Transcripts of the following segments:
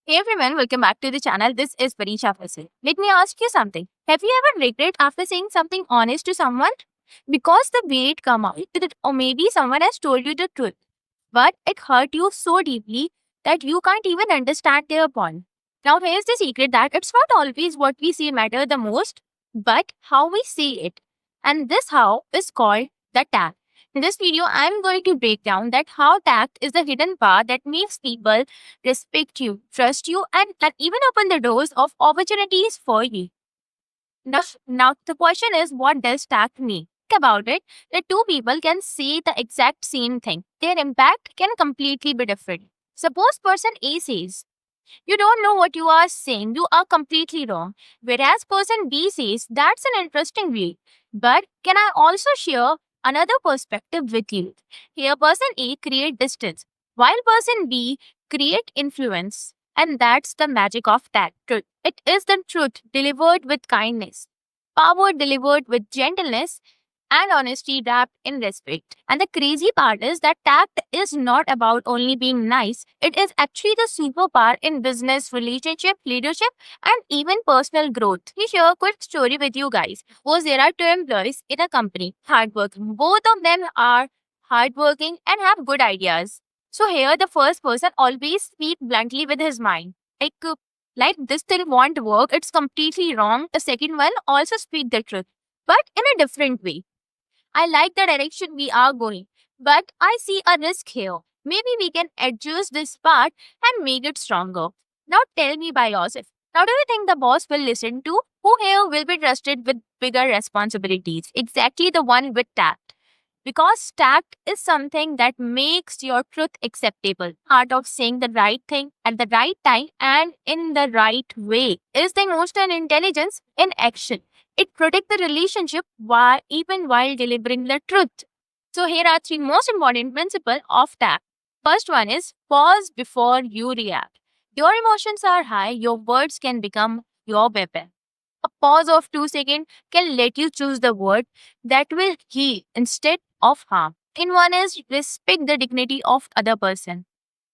Hey everyone, welcome back to the channel. This is Parisha Fasil. Let me ask you something. Have you ever regret after saying something honest to someone? Because the way it come out, or maybe someone has told you the truth, but it hurt you so deeply that you can't even understand their point. Now here's the secret that it's not always what we say matter the most, but how we say it. And this how is called the tag. In this video, I'm going to break down that how tact is the hidden power that makes people respect you, trust you, and can even open the doors of opportunities for you. Now the question is, what does tact mean? Think about it. The two people can say the exact same thing. Their impact can completely be different. Suppose person A says, "You don't know what you are saying. You are completely wrong." Whereas person B says, "That's an interesting view. But can I also share another perspective with you?" Here person A create distance, while person B create influence. And that's the magic of that truth. It is the truth delivered with kindness, power delivered with gentleness, and honesty wrapped in respect. And the crazy part is that tact is not about only being nice, it is actually the superpower in business, relationship, leadership, and even personal growth. Let me share a quick story with you guys. Suppose there are two employees in a company, hardworking. Both of them are hardworking and have good ideas. So here the first person always speak bluntly with his mind. Like this thing won't work, it's completely wrong. The second one also speak the truth, but in a different way. I like the direction we are going, but I see a risk here. Maybe we can adjust this part and make it stronger. Now tell me by yourself. Now, do you think the boss will listen to? Who here will be trusted with bigger responsibilities? Exactly the one with tact. Because tact is something that makes your truth acceptable. Art of saying the right thing at the right time and in the right way is the emotional intelligence in action. It protects the relationship while even while delivering the truth. So here are three most important principles of tact. First one is pause before you react. Your emotions are high, your words can become your weapon. A pause of 2 seconds can let you choose the word that will heal instead of harm. In one is respect the dignity of other person.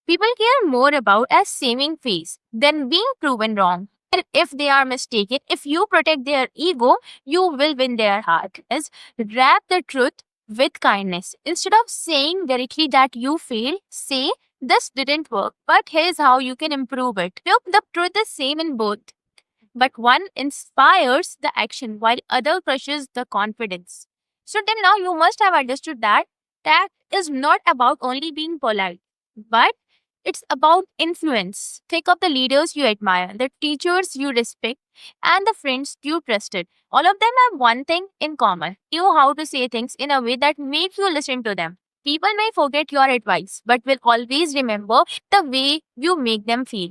People care more about a saving face than being proven wrong. And if they are mistaken, if you protect their ego, you will win their heart. Is wrap the truth with kindness. Instead of saying directly that you failed, say this didn't work, but here's how you can improve it. Look, the truth is same in both, but one inspires the action while other crushes the confidence. So till now you must have understood that tact is not about only being polite, but it's about influence. Think of the leaders you admire, the teachers you respect, and the friends you trusted. All of them have one thing in common. You know how to say things in a way that makes you listen to them. People may forget your advice, but will always remember the way you make them feel.